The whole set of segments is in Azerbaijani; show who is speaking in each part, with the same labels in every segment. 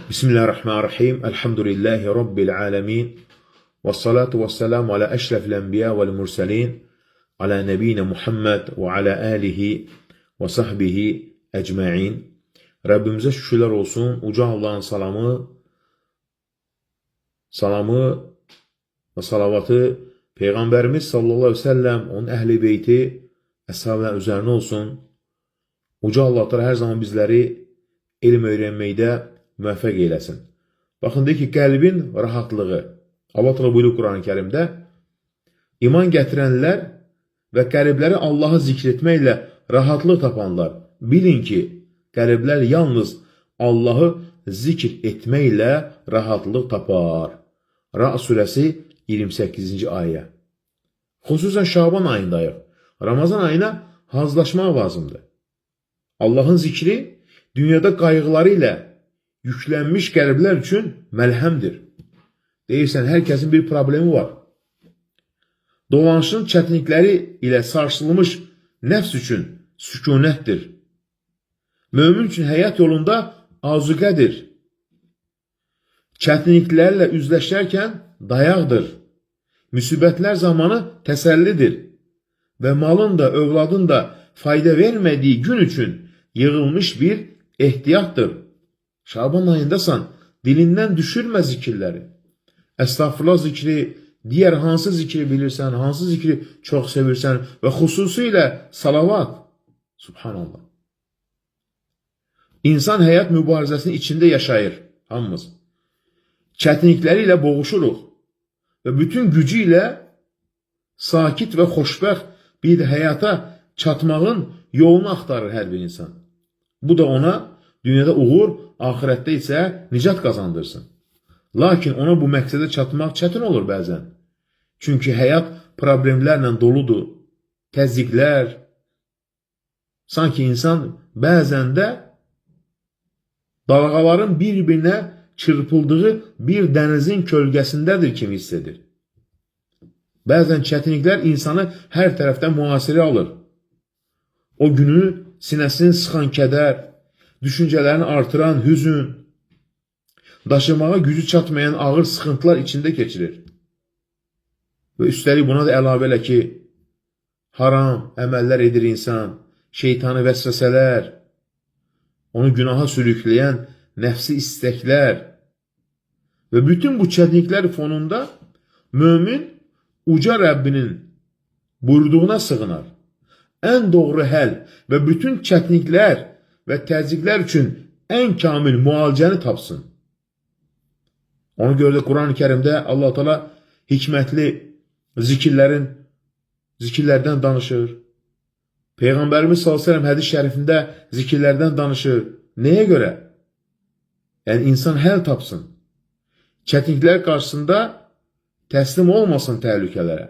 Speaker 1: Bismillahirrahmanirrahim. Elhamdülillahi Rabbil alemin. Ve salatu ve selamu ala eşrefil enbiya vel murselin. Ala nebine Muhammed ve ala alihi ve sahbihi ecma'in. Rabbimize şükürler olsun. Uca Allah'ın salamı ve salavatı Peygamberimiz sallallahu aleyhi ve sellem, onun ehli beyti, əshablar üzerine olsun. Uca Allah her zaman bizleri elm öğrenmeyde müvəffəq eyləsin. Baxın, deyir ki, qəlbin rahatlığı. Allah Teala buyurur Quran-ı Kerimdə, iman gətirənlər və qəlbləri Allahı zikr etməklə rahatlıq tapanlar, bilin ki, qəlblər yalnız Allahı zikr etməklə rahatlıq tapar. Ra'd surəsi 28-ci ayə. Xüsusən Şaban ayındayıq. Ramazan ayına hazırlaşmaq lazımdır. Allahın zikri dünyada qayğıları ilə yüklənmiş qəlblər üçün məlhəmdir. Deyirsən, hər kəsin bir problemi var. Dolanışın çətinlikləri ilə sarsılmış nəfs üçün sükunətdir. Mömin üçün həyat yolunda azuqədir. Çətinliklərlə üzləşərkən dayaqdır. Müsibətlər zamanı təsəllidir. Və malın da, övladın da fayda vermədiyi gün üçün yığılmış bir ehtiyatdır. Şaban ayındasan, dilindən düşürmə zikirləri. Estağfurullah zikri, diğer hansı zikri bilirsən, hansı zikri çox sevirsən və xüsusilə salavat. Subhanallah. İnsan həyat mübarizəsinin içində yaşayır, hamımız. Çətinlikləri ilə boğuşuruq və bütün gücü ilə sakit və xoşbəxt bir həyata çatmağın yolunu axtarır hər bir insan. Bu da ona dünyada uğur, ahirette ise nicat kazandırsın. Lakin ona bu məqsədə çatmaq çətin olur bəzən. Çünki həyat problemlərlə doludur. Təzyiqlər. Sanki insan bəzən də dalğaların bir-birinə çırpıldığı bir dənizin kölgəsindədir kimi hiss edir. Bəzən çətinliklər insanı hər tərəfdən mühasirə alır. O günü sinəsini sıxan kədər, düşüncələrini artıran hüzün, daşımağa gücü çatmayan ağır sıxıntılar içində keçirir. Və üstəlik buna da əlavə elə ki, haram əməllər edir insan, şeytanı vəsvəsələr, onu günaha sürükləyən nəfsi istəklər və bütün bu çətinliklər fonunda mömin uca Rəbbinin buyurduğuna sığınar. Ən doğru həll və bütün çətinliklər və təzyiqlər üçün ən kamil müalicəni tapsın. Ona görə də Quran-ı Kerimdə Allah Teala hikmətli zikirlərdən danışır. Peyğəmbərimiz sallallahu əleyhi və səlləm hədis şərifində zikirlərdən danışır. Nəyə görə? Yəni insan həll tapsın. Çətinliklər qarşısında təslim olmasın təhlükələrə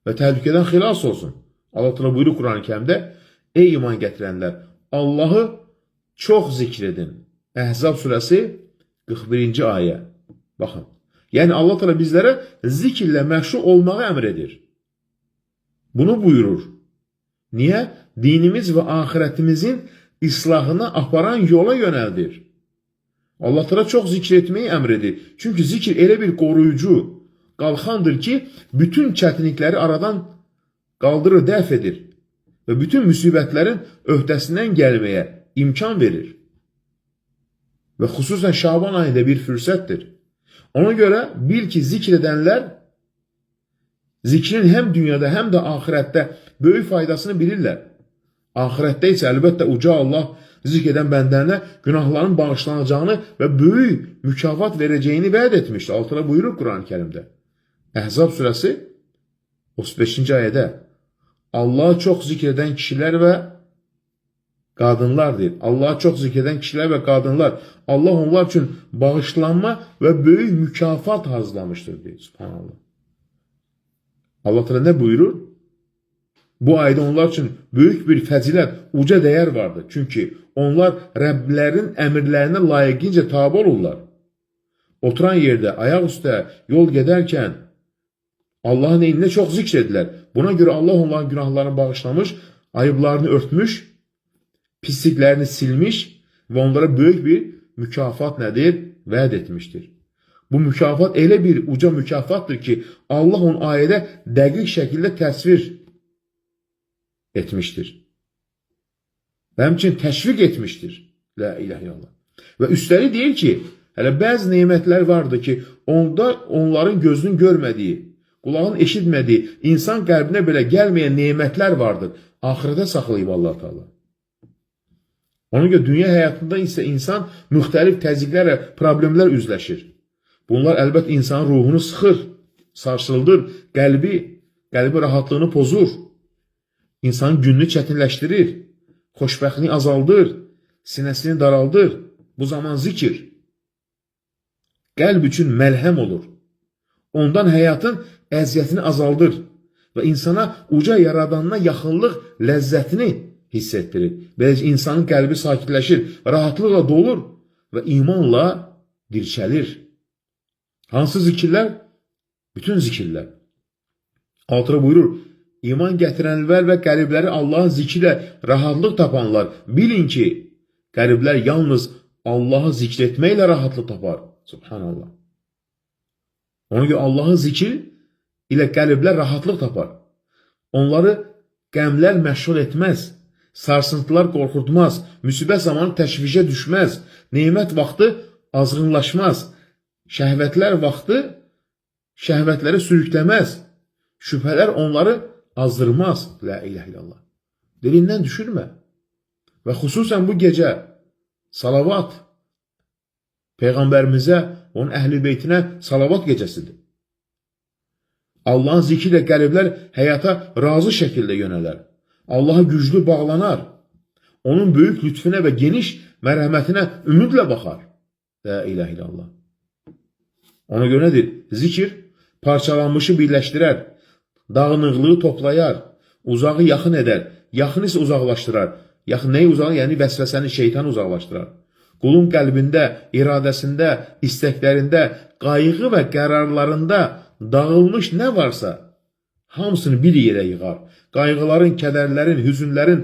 Speaker 1: və təhlükədən xilas olsun. Allah Teala buyurur Quran-ı Kerimdə, ey iman gətirənlər, Allahı çox zikr edin. Əhzab surəsi 41-ci ayə. Baxın. Yəni Allah Teala bizlərə zikirlə məşğul olmağı əmr edir. Bunu buyurur. Niyə? Dinimiz və axirətimizin islahına aparan yola yönəldir. Allah Teala çox zikr etməyi əmr edir. Çünki zikir elə bir qoruyucu qalxandır ki, bütün çətinlikləri aradan qaldırır, dəf edir və bütün müsibətlərin öhdəsindən gəlməyə imkan verir. Və xüsusən Şaban ayında bir fürsətdir. Ona görə bil ki, zikr edənlər zikrin həm dünyada, həm də ahirətdə böyük faydasını bilirlər. Ahirətdə isə əlbəttə uca Allah zikr edən bəndələrə günahların bağışlanacağını və böyük mükafat verəcəyini vəd etmişdir. Altına buyurur Quran-ı Kerimdə. Əhzab surəsi 35-ci ayədə Allah'a çox zikr edən kişilər və qadınlar deyir. Allah'a çox zikr edən kişilər və qadınlar. Allah onlar üçün bağışlanma və böyük mükafat hazırlamışdır deyir. Subhanallah. Allah Teala nə buyurur? Bu ayda onlar üçün böyük bir fəzilət, uca dəyər vardır. Çünki onlar Rəblərin əmrlərinə layiqincə tabi olurlar. Oturan yerdə, ayaq üstə, yol gedərkən Allah'ın elinə çox zikr edilər. Buna görə Allah onların günahlarını bağışlamış, ayıblarını örtmüş, pisliklərini silmiş və onlara böyük bir mükafat nədir? Vəd etmişdir. Bu mükafat elə bir uca mükafatdır ki, Allah onun ayədə dəqiq şəkildə təsvir etmişdir. Və həmçinin təşviq etmişdir. La ilahe illallah. Və üstəlik deyir ki, hələ bəzi nemətlər vardır ki, onda onların gözünün görmədiyi, qulağın eşitmədiyi, insan qəlbinə belə gəlməyən nemətlər vardır. Axirətə saxlayıb Allah Teala. Ona görə dünya həyatında isə insan müxtəlif təzyiqlərlə, problemlər üzləşir. Bunlar əlbət insanın ruhunu sıxır, sarsıldır, qəlbi rahatlığını pozur, insanın gününü çətinləşdirir, xoşbəxtliyi azaldır, sinəsini daraldır. Bu zaman zikir qəlb üçün məlhəm olur. Ondan həyatın əziyyətini azaldır və insana uca yaradanına yaxınlıq ləzzətini hiss etdirir. Beləcə insanın qəlbi sakitləşir, rahatlıqla dolur və imanla dirçəlir. Hansı zikirlər? Bütün zikirlər. Altıra buyurur, iman gətirənlər və qəlbləri Allahın zikri ilə rahatlıq tapanlar, bilin ki, qəlblər yalnız Allahı zikr etməklə rahatlıq tapar. Subhanallah. Ona görə Allahı zikir ilə qəlblər rahatlıq tapar. Onları qəmlər məşğul etməz, sarsıntılar qorxutmaz, müsibət zamanı təşvişə düşməz, nemət vaxtı azğınlaşmaz, şəhvətlər vaxtı şəhvətləri sürükləməz, şübhələr onları azdırmaz. La ilahe illallah. Dilindən düşürmə. Və xüsusən bu gecə salavat Peyğəmbərimizə, onun əhl-i beytinə salavat gecəsidir. Allahın zikri ilə qəlblər həyata razı şəkildə yönələr. Allaha güclü bağlanar. Onun böyük lütfüne və geniş mərhəmətinə ümidlə baxar. La ilahe illallah. Ona görə nədir? Zikir parçalanmışı birləşdirər, dağınıqlığı toplayar, uzağı yaxın edər, yaxın isə uzaqlaşdırar. Yaxın nəyi uzaq? Yəni vəsvəsəni, şeytanı uzaqlaşdırar. Qulun qəlbində, iradəsində, istəklərində, qayğı və qərarlarında dağılmış nə varsa, hamısını bir yerə yığar. Qayğıların, kədərlərin, hüzünlərin,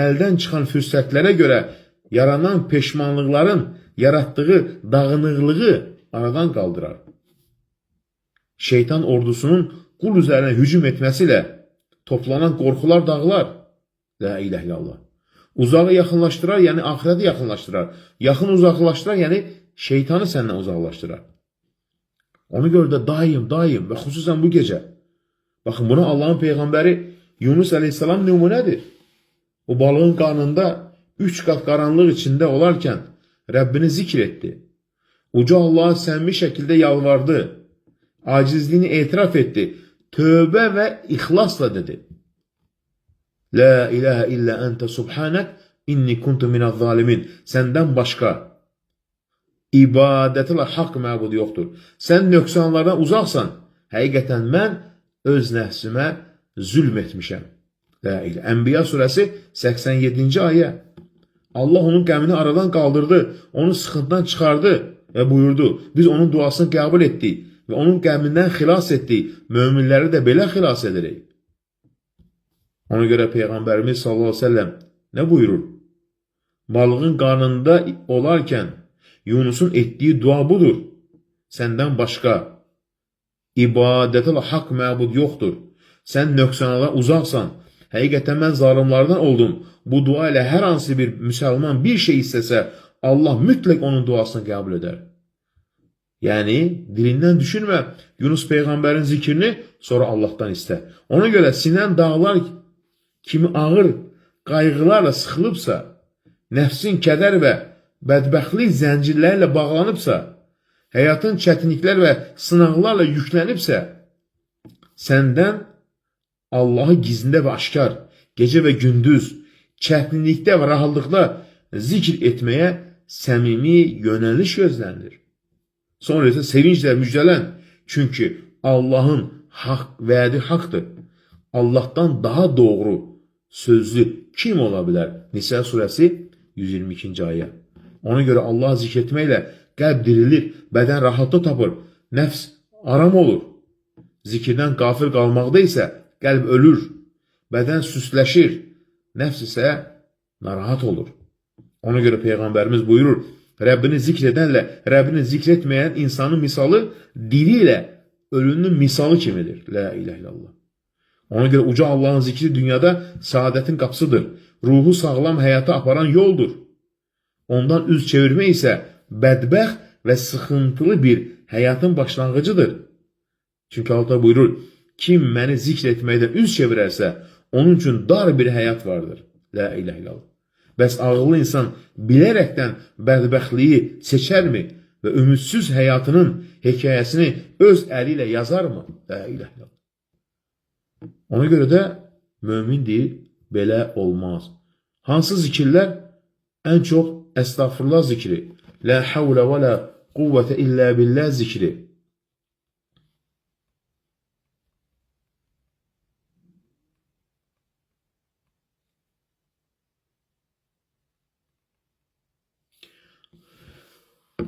Speaker 1: əldən çıxan fürsətlərə görə yaranan peşmanlıqların yaratdığı dağınıqlığı aradan qaldırar. Şeytan ordusunun qul üzərinə hücum etməsilə toplanan qorxular dağılar. La ilahe illallah. Uzağı yaxınlaşdırar, yəni axirəti yaxınlaşdırar. Yaxın uzaqlaşdırar, yəni şeytanı səndən uzaqlaşdırar. Ona görə də daim və xüsusən bu gecə. Baxın, buna Allahın Peyğəmbəri Yunus əleyhissalam nümunədir. O balığın qarnında 3 qat qaranlıq içində olarkən Rəbbini zikr etdi. Uca Allah'a səmimi şəkildə yalvardı. Acizliyini etiraf etdi. Tövbə və ixlasla dedi. La ilahe illa ente subhanak inni kuntu minaz zalimin. Səndən başqa ibadətilə haqq məbud yoxdur. Sən nöqsanlardan uzaqsan. Həqiqətən mən öz nəfsimə zülm etmişəm. Ənbiya surəsi 87-ci ayə. Allah onun qəmini aradan qaldırdı, onu sıxıntıdan çıxardı və buyurdu. Biz onun duasını qəbul etdik və onun qəmindən xilas etdik. Möminləri də belə xilas edirik. Ona görə Peyğəmbərimiz sallallahu aleyhi ve sellem nə buyurur? Balığın qarnında olarkən Yunusun etdiyi dua budur. Səndən başqa ibadətilə haqq məbud yoxdur. Sən nöqsanadan uzaqsan. Həqiqətən mən zalimlardan oldum. Bu dua ilə hər hansı bir müsəlman bir şey istəsə, Allah mütləq onun duasını qəbul edər. Yəni, dilindən düşünmə, Yunus Peyğəmbərin zikrini sonra Allahdan istə. Ona görə sinən dağlar kimi ağır qayğılarla sıxılıbsa, nəfsin kədər və bədbəxtlik zəncirlərlə bağlanıbsa, həyatın çətinliklər və sınaqlarla yüklənibsə, səndən Allahı gizlində və aşkar, gecə və gündüz, çətinlikdə və rahatlıqda zikr etməyə səmimi yönəliş gözlənilir. Sonra isə sevinclə müjdələn, çünki Allahın vədi haqdır. Allahdan daha doğru sözlü kim ola bilər? Nisa surəsi 122-ci ayə. Ona görə Allahı zikr etməklə qəlb dirilir, bədən rahatlıq tapır, nəfs aram olur. Zikirdən qafil qalmaqda isə qəlb ölür, bədən süsləşir, nəfs isə narahat olur. Ona görə Peyğəmbərimiz buyurur, Rəbbini zikr edənlə Rəbbini zikr etməyən insanın misalı diri ilə ölünün misalı kimidir. La ilahe illallah. Ona görə uca Allahın zikri dünyada saadətin qapısıdır. Ruhu sağlam həyata aparan yoldur. Ondan üz çevirmək isə bədbəxt və sıxıntılı bir həyatın başlanğıcıdır. Çünki Allah buyurur, kim məni zikr etməkdən üz çevirərsə, onun üçün dar bir həyat vardır. La ilahe illallah. Bəs ağıllı insan bilərəkdən bədbəxtliyi seçərmi və ümidsiz həyatının hekayəsini öz əli ilə yazarmı? La ilahe illallah. Ona görə də mömin deyir, belə olmaz. Hansı zikirlər? Ən çox əstağfurullah zikri, la havlə və la quvvətə illə billah zikri.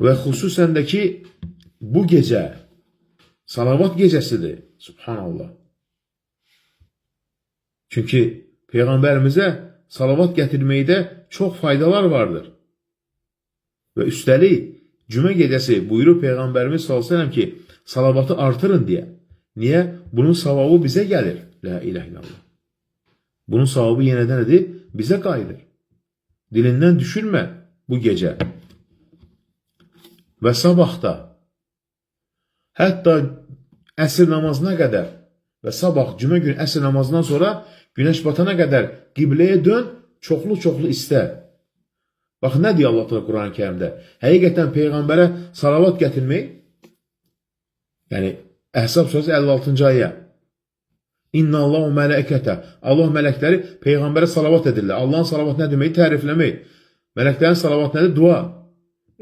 Speaker 1: Və xüsusən də ki, bu gecə salavat gecəsidir. Subhanallah. Çünki Peyğəmbərimizə salavat gətirməkdə çox faydalar vardır. Və üstəlik, cümə gecəsi buyurur Peyğəmbərimiz s.ə.v ki, salavatı artırın deyə. Niyə? Bunun savabı bizə gəlir. La ilahe illallah. Bunun savabı yenə də nədir? Bizə qayıdır. Dilindən düşürmə bu gecə. Və sabahda, hətta əsr namazına qədər və sabah cümə günü əsr namazından sonra günəş batana qədər qibləyə dön, çoxlu istə. Bax, nə deyir Allah Teala Quran-ı Kərimdə? Həqiqətən Peyğəmbərə salavat gətirmək, yəni Əhzab surəsi 56-cı ayə. İnna Allahu mələkətə. Allah mələkləri Peyğəmbərə salavat edirlər. Allahın salavat nə demək? Tərifləmək. Mələklərin salavat nədir? Dua.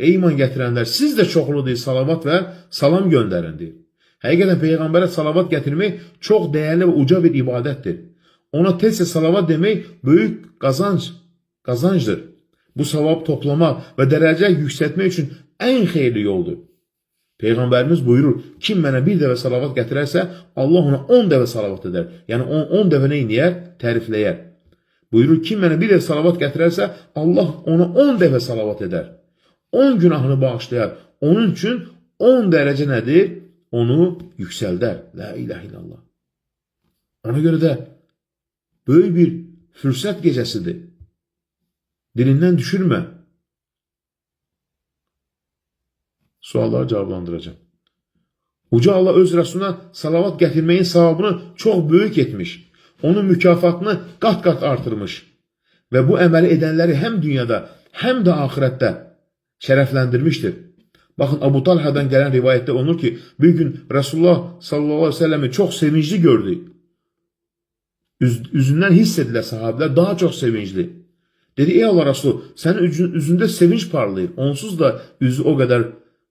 Speaker 1: Ey iman gətirənlər, siz də çoxlu deyil, salavat və salam göndərin deyir. Həqiqətən Peyğəmbərə salavat gətirmək çox dəyərli və uca bir ibadətdir. Ona tez salavat demək böyük qazancdır. Bu savab toplamaq və dərəcə yüksəltmək üçün ən xeyirli yoldur. Peyğəmbərimiz buyurur, kim mənə bir dəfə salavat gətirərsə, Allah ona 10 dəfə salavat edər. Yəni 10 dəfə nə inəyər? Tərifləyər. Buyurur, kim mənə bir dəfə salavat gətirərsə, Allah ona 10 dəfə salavat edər. 10 günahını bağışlayar. Onun üçün 10 dərəcə nədir? Onu yüksəldər. La ilahe illallah. Ona görə də böyük bir fürsət gecəsidir. Dilindən düşürmə. Sualları cavablandıracağım. Uca Allah öz Rəsuluna salavat gətirməyin savabını çox böyük etmiş. Onun mükafatını qat-qat artırmış. Və bu əməli edənləri həm dünyada, həm də axirətdə şərəfləndirmişdir. Baxın, Abu Talhadan gələn rivayətdə olunur ki, bir gün Resulullah sallallahu aleyhi ve sellem'i çox sevincli gördü. Üzündən hiss edilə sahabilər daha çox sevincli. Dedi, ey Allah Resulü, sənin üzündə sevinç parlayır. Onsuz da üzü o qədər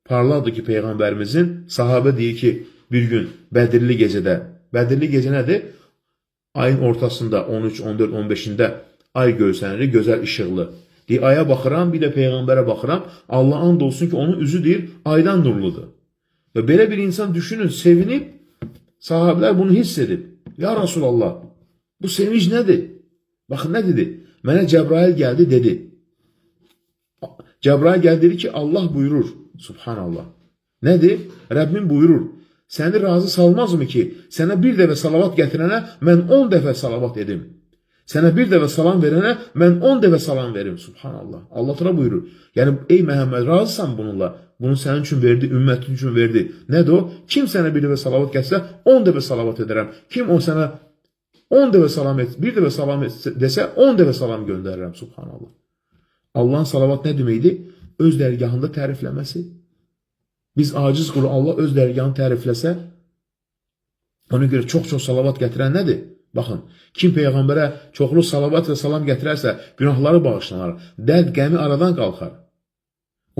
Speaker 1: parladı ki, Peyğəmbərimizin, sahabə deyir ki, bir gün Bədirli gecədə, Bədirli gecə nədir? Ayın ortasında, 13, 14, 15-də ay görsənir, gözəl işıqlı. Deyir, aya baxıram, bir də Peyğəmbərə baxıram, Allah and olsun ki, onun üzü deyir, aydan nurludur. Və belə bir insan düşünün, sevinib, sahabilər bunu hiss edib. Ya Resulallah, bu sevinç nədir? Baxın, nə dedi? Mənə Cəbrail gəldi, dedi. Cəbrail gəldi, dedi ki, Allah buyurur. Subhanallah. Nədir? Rəbbim buyurur. Səni razı salmazmı ki, sənə bir dəfə salavat gətirənə mən 10 dəfə salavat edim. Sənə bir dəfə salam verənə mən 10 dəfə salam verim. Subhanallah. Allah təala buyurur. Yəni, ey Məhəmməd, razısan bununla. Bunu sənin üçün verdi, ümmətin üçün verdi. Nədir o? Kim sənə bir dəfə salavat gəlsə, 10 dəfə salavat edərəm. Kim o sənə 10 dəfə salam et, bir dəfə salam et desə, 10 dəfə salam göndərirəm. Subhanallah. Allahın salavat nə deməkdir? Öz dərgahında tərifləməsi. Biz aciz qulu Allah öz dərgahını tərifləsə, ona görə çox salavat gətirən nədir? Baxın, kim Peyğəmbərə çoxlu salavat və salam gətirərsə, günahları bağışlanar, dərd qəmi aradan qalxar.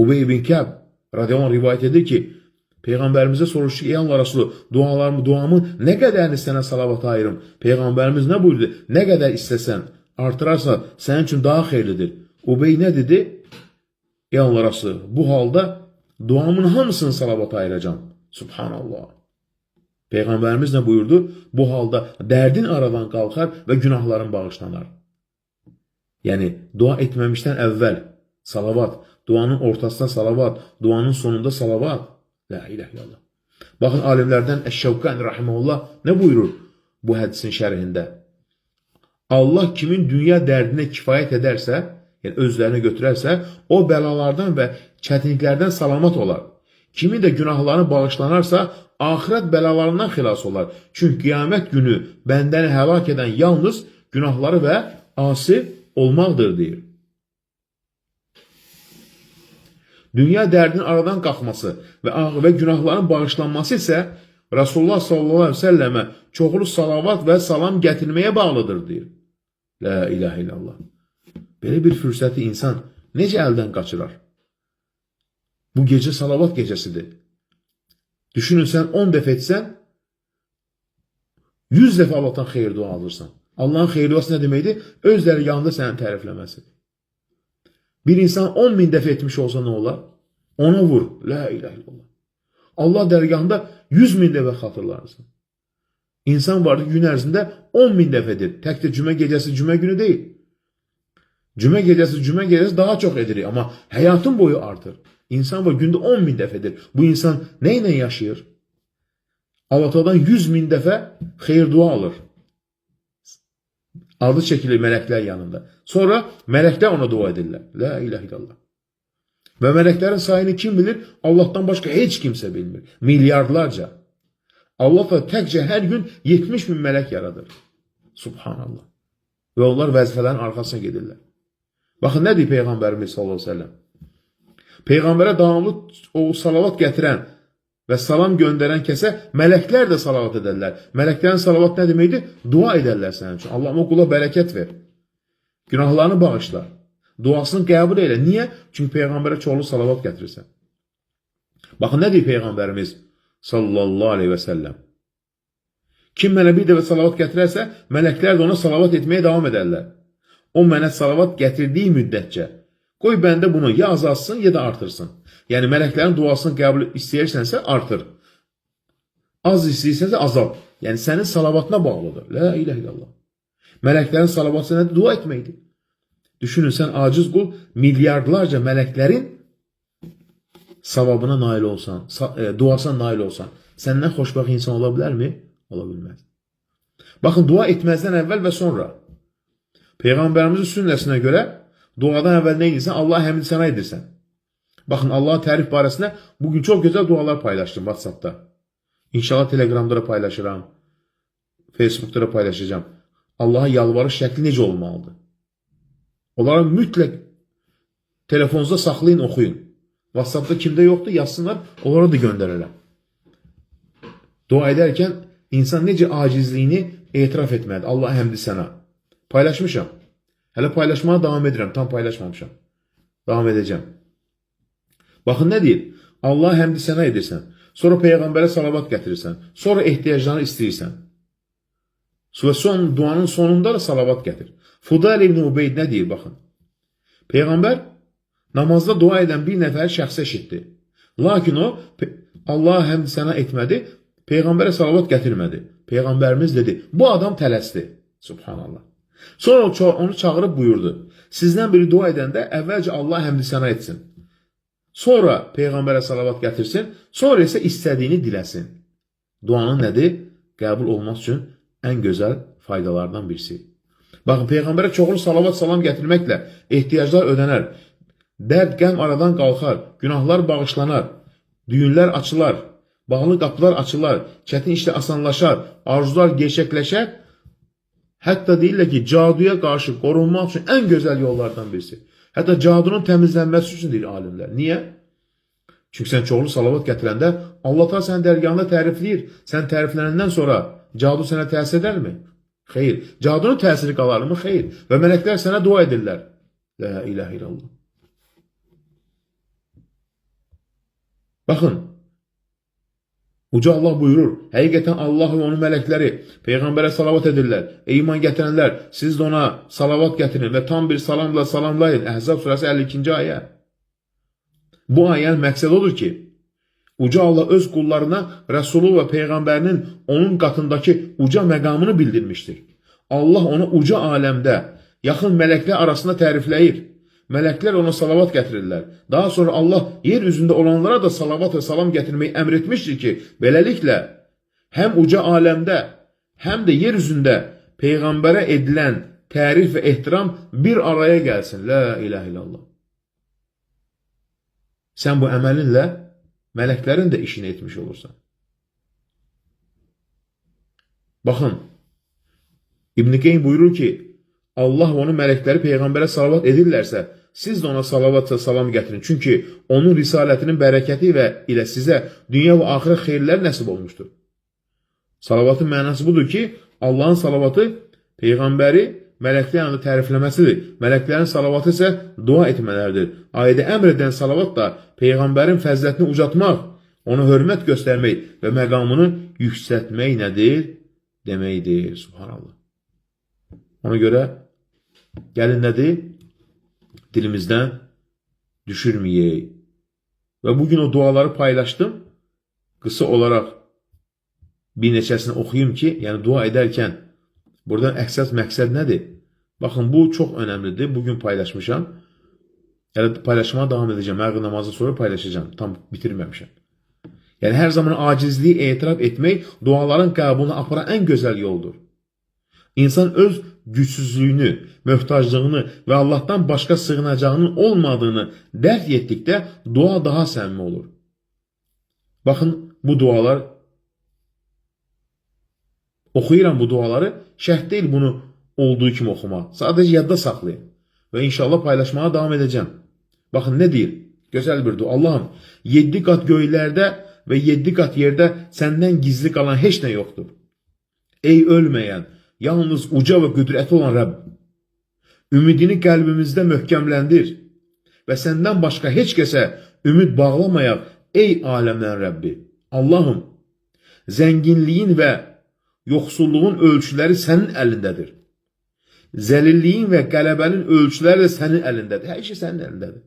Speaker 1: Ubey ibn Kəb radiyallahu anh rivayət edir ki, Peyğəmbərimizə soruşdu ki, ey Allah Resulü, duamı nə qədərini sənə salavat ayırım? Peyğəmbərimiz nə buyurdu? Nə qədər istəsən, artırarsa sənin üçün daha xeyirlidir. Ubey nə dedi? Ey Allah Resulü, bu halda duamın hamısını salavat ayıracağım. Subhanallah. Peyğəmbərimiz nə buyurdu? Bu halda dərdin aradan qalxar və günahların bağışlanar. Yəni, dua etməmişdən əvvəl salavat, Duanın ortasında salavat, duanın sonunda salavat. La ilahe illallah. Bakın alimlerden Eşşevkani rahimehullah ne buyurur bu hadisin şerhinde? Allah kimin dünya dərdinə kifayət edərsə, yəni özlərini götürərsə, o bəlalardan və çətinliklərdən salamat olar. Kimin də günahlarını bağışlanarsa, axirət bəlalarından xilas olar. Çünki qiyamət günü bəndəni həlak edən yalnız günahları və asi olmaqdır, deyir. Dünya dərdinin aradan qalxması və günahların bağışlanması isə Rasulullah sallallahu aleyhi ve sellemə çoxlu salavat və salam gətirməyə bağlıdır, deyir. La ilahe illallah. Belə bir fürsəti insan necə əldən qaçırar? Bu gecə salavat gecəsidir. Düşünün, sən 10 dəfə etsən, 100 dəfə Allahdan xeyir dua alırsan. Allahın xeyir duası nə deməkdir? Özləri yanında sənin tərifləməsi. Bir insan 10.000 dəfə etmiş olsa nə olar? Ona vur. La ilahe illallah. Allah dərgahında 100.000 dəfə xatırlarsın. İnsan vardır gün ərzində 10.000 dəfədir. Tək də cümə gecəsi cümə günü deyil. Cümə gecəsi daha çox edirik. Amma həyatın boyu artır. İnsan var gündə 10.000 dəfədir. Bu insan nə ilə yaşayır? Allah-Teala'dan 100.000 dəfə xeyir dua alır. Adı çəkilir mələklər yanında. Sonra mələklər ona dua edirlər. La ilahe illallah. Və mələklərin sayını kim bilir? Allah'tan başqa heç kimsə bilmir. Milyardlarca. Allah da təkcə hər gün 70.000 mələk yaradır. Subhanallah. Və onlar vəzifələrin arxasına gedirlər. Baxın, nə deyir Peyğəmbərimiz sallallahu aleyhi ve sellem? Peyğəmbərə davamlı o salavat gətirən və salam göndərən kəsə mələklər də salavat edərlər. Mələklərin salavat nə deməkdir? Dua edərlər sənin üçün. Allah'ım o qula bərəkət ver. Günahlarını bağışla. Duasını qəbul elə. Niyə? Çünki Peyğəmbərə çoxlu salavat gətirirsən. Baxın, nə deyir Peyğəmbərimiz sallallahu aleyhi və səlləm? Kim mənə bir dəfə salavat gətirərsə, mələklər də ona salavat etməyə davam edərlər. O mənə salavat gətirdiyi müddətcə qoy bəndə bunu ya azalsın, ya da artırsın. Yəni, mələklərin duasını qəbul istəyirsənsə, artır. Az istəyirsənsə, azal. Yəni, sənin salavatına bağlıdır. La ilahe illallah. Mələklərin salavatı nədir? Dua etməkdir. Düşünün, sən aciz qul, milyardlarca mələklərin savabına nail olsan, duasına nail olsan, səndən xoşbəxt insan ola bilərmi? Ola bilməz. Baxın, dua etməzdən əvvəl və sonra. Peyğəmbərimizin sünnəsinə görə duadan əvvəl nə edirsən? Allah həmd sənə edirsən. Baxın, Allah'a tərif barəsində bugün çox gözəl dualar paylaşdım WhatsApp'da. İnşallah Telegram'da da paylaşıram. Facebook'da da paylaşacağım. Allah'a yalvarış şəkli necə olmalıdır? Onları mütləq telefonunuzda saxlayın, oxuyun. WhatsApp'da kimdə yoxdur, yazsınlar, onlara da göndərərəm. Dua edərkən insan necə acizliyini etiraf etməlidir. Allah həmdi sənə. Paylaşmışam. Hələ paylaşmaya davam edirəm. Tam paylaşmamışam. Davam edəcəm. Baxın nə deyir? Allah həmdi sənə edirsən. Sonra Peyğəmbərə salavat gətirirsən. Sonra ehtiyaclarını istəyirsən. Və duanın sonunda da salavat gətir. Fudayl ibn Ubeyd nə deyir? Baxın. Peyğəmbər namazda dua edən bir nəfər şəxsə eşitdi. Lakin o Allah həmdi sənə etmədi. Peyğəmbərə salavat gətirmədi. Peyğəmbərimiz dedi, bu adam tələsdi. Subhanallah. Sonra onu çağırıb buyurdu. Sizdən biri dua edəndə əvvəlcə Allah həmdi sənə etsin. Sonra Peyğəmbərə salavat gətirsin. Sonra isə istədiyini diləsin. Duanın nədir? Qəbul olmaq üçün ən gözəl faydalardan birisi. Baxın, Peyğəmbərə çoxlu salavat salam gətirməklə ehtiyaclar ödənər. Dərd, qəm aradan qalxar. Günahlar bağışlanar. Düyünlər açılar. Bağlı qapılar açılar, çətin işlə asanlaşar, arzular gerçəkləşər. Hətta deyirlər ki, caduya qarşı qorunmaq üçün ən gözəl yollardan birisi. Hətta cadunun təmizlənməsi üçün deyir alimlər. Niyə? Çünki sən çoxlu salavat gətirəndə Allah da sənin dərgahında tərifləyir. Sən təriflənəndən sonra cadu sənə təsir edərmi? Xeyr. Cadunun təsiri qalarmı? Xeyr. Və mələklər sənə dua edirlər. La ilahe illallah. Baxın. Uca Allah buyurur, həqiqətən Allah və onun mələkləri Peyğəmbərə salavat edirlər. Ey iman gətirənlər, siz də ona salavat gətirin və tam bir salamla salamlayın. Əhzab surəsi 52-ci ayə. Bu ayənin məqsədi odur ki, Uca Allah öz qullarına Rəsulu və Peyğəmbərinin onun qatındakı uca məqamını bildirmişdir. Allah onu uca aləmdə, yaxın mələklər arasında tərifləyir. Mələklər ona salavat gətirirlər. Daha sonra Allah yer üzündə olanlara da salavat və salam gətirməyi əmr etmişdir ki, beləliklə həm uca aləmdə, həm də yer üzündə Peyğəmbərə edilən tərif və ehtiram bir araya gəlsin. La ilahe illallah. Sən bu əməlinlə mələklərin də işini etmiş olursan. Baxın, İbn Qeym buyurur ki, Allah onu mələkləri Peyğəmbərə salavat edirlərsə, siz də ona salavat və salam gətirin. Çünki onun risalətinin bərəkəti və ilə sizə dünya və axirət xeyirlər nəsib olmuşdur. Salavatın mənası budur ki, Allahın salavatı Peyğəmbəri mələklər yanında tərifləməsidir. Mələklərin salavatı isə dua etmələridir. Ayədə əmr edən salavat da Peyğəmbərin fəzilətini ucatmaq, ona hörmət göstərmək və məqamını yüksəltmək nədir? Deməkdir. Subhanallah. Ona görə gəlin nədir? Dilimizdən düşürməyək. Və bugün o duaları paylaşdım. Qısa olaraq bir neçəsini oxuyum ki, yəni dua edərkən buradan əsas məqsəd nədir? Baxın, bu çox önəmlidir. Bugün paylaşmışam. Yəni paylaşmaya davam edəcəm. Məğrib namazı sonra paylaşacağım. Tam bitirməmişəm. Yəni hər zaman acizliyi etiraf etmək duaların qəbuluna aparan ən gözəl yoldur. İnsan öz gücsüzlüyünü, möhtaclığını və Allahdan başqa sığınacağının olmadığını dərk etdikdə dua daha səmimi olur. Baxın, bu dualar oxuyuram bu duaları, şərt deyil bunu olduğu kimi oxumaq. Sadəcə yadda saxlayın və inşallah paylaşmaya davam edəcəm. Baxın, nə deyir? Gözəl bir dua. Allahım, 7 qat göylərdə və 7 qat yerdə səndən gizli qalan heç nə yoxdur. Ey ölməyən, yalnız uca və qüdrəti olan Rəbb, ümidini qəlbimizdə möhkəmləndir və səndən başqa heç kəsə ümid bağlamayaq, ey aləmlərin Rəbbi. Allahım, zənginliyin və yoxsulluğun ölçüləri sənin əlindədir. Zəlilliyin və qələbənin ölçüləri də sənin əlindədir. Hər şey sənin əlindədir.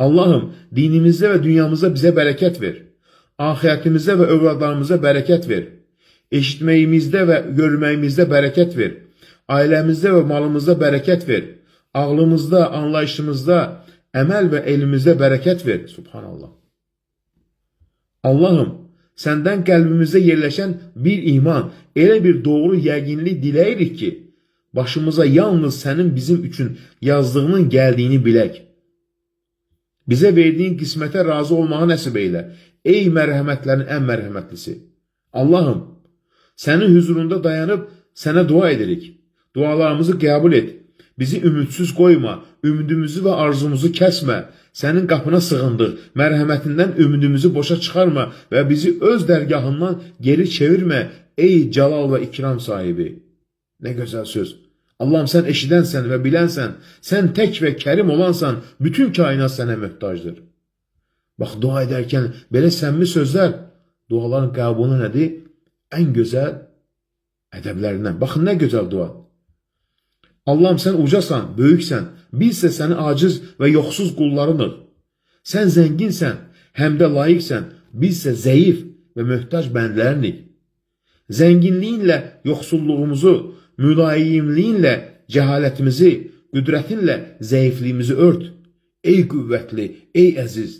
Speaker 1: Allahım, dinimizdə və dünyamızda bizə bərəkət ver. Ahirətimizdə və övladlarımıza bərəkət ver. Eşitməyimizdə və görməyimizdə bərəkət ver. Ailəmizdə və malımızda bərəkət ver. Ağlımızda, anlayışımızda, əməl və elimizdə bərəkət ver. Subhanallah. Allahım, səndən qəlbimizdə yerləşən bir iman, elə bir doğru yəqinlik diləyirik ki, başımıza yalnız sənin bizim üçün yazdığının gəldiyini bilək. Bizə verdiyin qismətə razı olmağı nəsib eylə. Ey mərhəmətlərin ən mərhəmətlisi. Allahım, sənin huzurunda dayanıb sənə dua edirik. Dualarımızı qəbul et. Bizi ümidsiz qoyma, ümidimizi və arzumuzu kəsmə. Sənin qapına sığındıq. Mərhəmətindən ümidimizi boşa çıxarma və bizi öz dərgahından geri çevirmə. Ey cəlal və ikram sahibi. Nə gözəl söz. Allahım, sən eşidənsən və bilənsən. Sən tək və kərim olansan. Bütün kainat sənə möhtacdır. Bax, dua edərkən belə səmimi sözlər duaların qəbuluna nədir? Ən gözəl ədəblərindən. Baxın, nə gözəl dua. Allahım, sən ucasan, böyüksən. Biz isə səni aciz və yoxsuz qullarınıq. Sən zənginsən, həm də layiqsən. Biz isə zəif və möhtac bəndlərinik. Zənginliyinlə yoxsulluğumuzu, mülayimliyinlə cəhalətimizi, qüdrətinlə zəifliyimizi ört. Ey qüvvətli, ey əziz.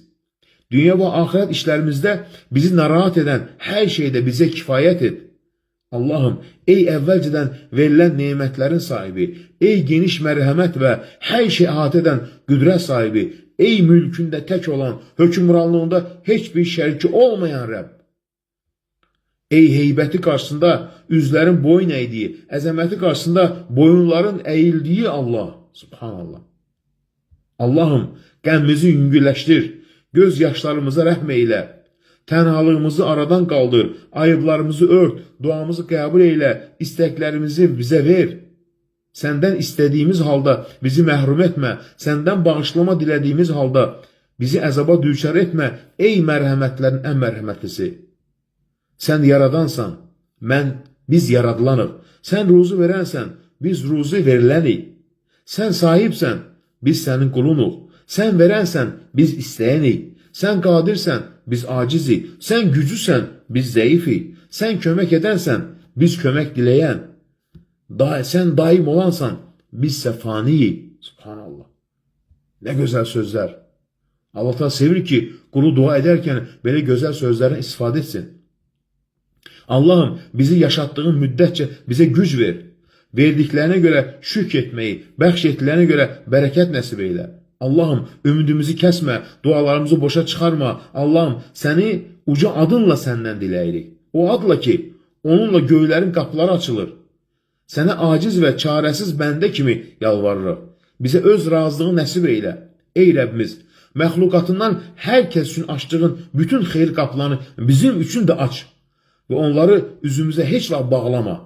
Speaker 1: Dünya və axirət işlərimizdə bizi narahat edən hər şeydə bizə kifayət et. Allahım, ey əvvəlcədən verilən nemətlərin sahibi, ey geniş mərhəmət və hər şey əhatə edən qüdrət sahibi, ey mülkündə tək olan, hökmranlığında heç bir şəriki olmayan Rəbb. Ey heybəti qarşısında üzlərin boyun əydiyi, əzəməti qarşısında boyunların əyildiyi Allah. Subhanallah. Allahım, qəmimizi yüngülləşdir, göz yaşlarımıza rəhm eylə, tənhalığımızı aradan qaldır, ayıblarımızı ört, duamızı qəbul eylə, istəklərimizi bizə ver. Səndən istədiyimiz halda bizi məhrum etmə, səndən bağışlama dilədiyimiz halda bizi əzaba düçar etmə, ey mərhəmətlərin ən mərhəmətlisi. Sən yaradansan, biz yaradılanıq. Sən ruzu verənsən, biz ruzu verilənik. Sən sahibsən, biz sənin qulunuq. Sən verənsən, biz istəyənik. Sən qadirsən, biz acizik. Sən gücüsən, biz zəifik. Sən kömək edənsən, biz kömək diləyən. Sən daim olansan, biz isə faniyik. Subhanallah. Nə gözəl sözlər. Allah Teala sevir ki, qulu dua edərkən belə gözəl sözlərdən istifadə etsin. Allahım, bizi yaşatdığın müddətcə bizə güc ver. Verdiklərinə görə şükr etməyi, bəxş etdiklərinə görə bərəkət nəsib eylə. Allahım, ümidimizi kəsmə, dualarımızı boşa çıxarma. Allahım, səni uca adınla səndən diləyirik. O adla ki, onunla göylərin qapıları açılır. Sənə aciz və çarəsiz bəndə kimi yalvarırıq. Bizə öz razılığı nəsib eylə. Ey Rəbbimiz, məxluqatından hər kəs üçün açdığın bütün xeyir qapılarını bizim üçün də aç. Və onları üzümüzə heç vaxt bağlama.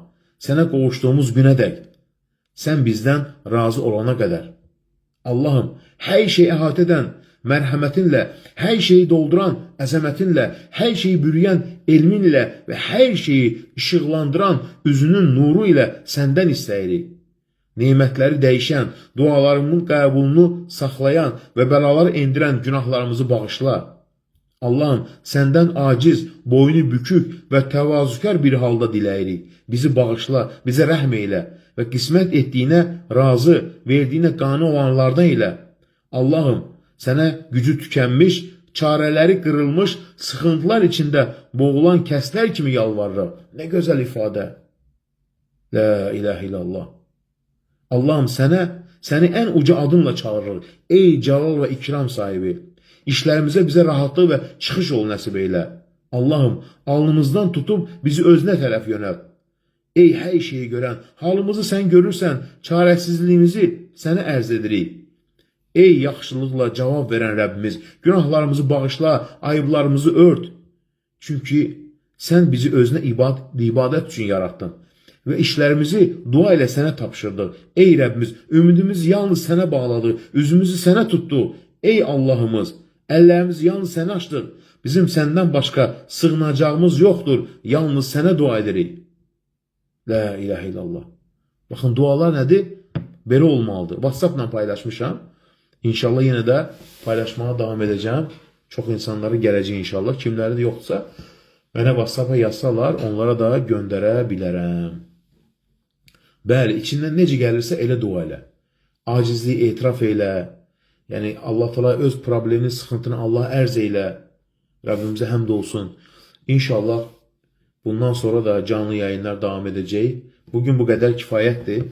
Speaker 1: Sənə qovuşduğumuz günədək. Sən bizdən razı olana qədər. Allahım, hər şeyi əhatə edən mərhəmətinlə, hər şeyi dolduran əzəmətinlə, hər şeyi bürüyən elminlə və hər şeyi işıqlandıran üzünün nuru ilə səndən istəyirik. Nemətləri dəyişən, dualarımın qəbulunu saxlayan və bəlaları endirən günahlarımızı bağışla. Allahım, səndən aciz, boynu bükük və təvazükar bir halda diləyirik. Bizi bağışla, bizə rəhm eylə və qismət etdiyinə razı, verdiyinə qane olanlardan elə. Allahım, sənə gücü tükənmiş, çarələri qırılmış, sıxıntılar içində boğulan kəslər kimi yalvarırıq. Nə gözəl ifadə. La ilahə illallah. Allahım, səni ən uca adınla çağırırıq. Ey cəlal və ikram sahibi. İşlərimizə bizə rahatlıq və çıxış yolu nəsib eylə. Allahım, alnımızdan tutub bizi özünə tərəf yönəlt. Ey hər şeyi görən, halımızı sən görürsən, çarəsizliyimizi sənə ərz edirik. Ey yaxşılıqla cavab verən Rəbbimiz, günahlarımızı bağışla, ayıblarımızı ört. Çünki sən bizi özünə ibadət üçün yarattın və işlərimizi dua ilə sənə tapşırdıq. Ey Rəbbimiz, ümidimiz yalnız sənə bağladıq, üzümüzü sənə tutduq. Ey Allahımız, əllərimizi yalnız sənə açdıq. Bizim səndən başqa sığınacağımız yoxdur, yalnız sənə dua edirik. La ilahə illallah. Baxın, dualar nədir? Belə olmalıdır. WhatsApp-la paylaşmışam. İnşallah yenə də paylaşmağa davam edəcəm. Çox insanlara gələcək inşallah. Kimləri də yoxdursa, mənə WhatsApp-a yazsalar, onlara da göndərə bilərəm. Bəli, içindən necə gəlirsə elə dua elə. Acizliyi etiraf elə. Yəni, Allah Teala öz problemini, sıxıntını Allah ərz eylə. Rəbbimizə həmd olsun. İnşallah bundan sonra da canlı yayınlar davam edəcək. Bugün bu qədər kifayətdir.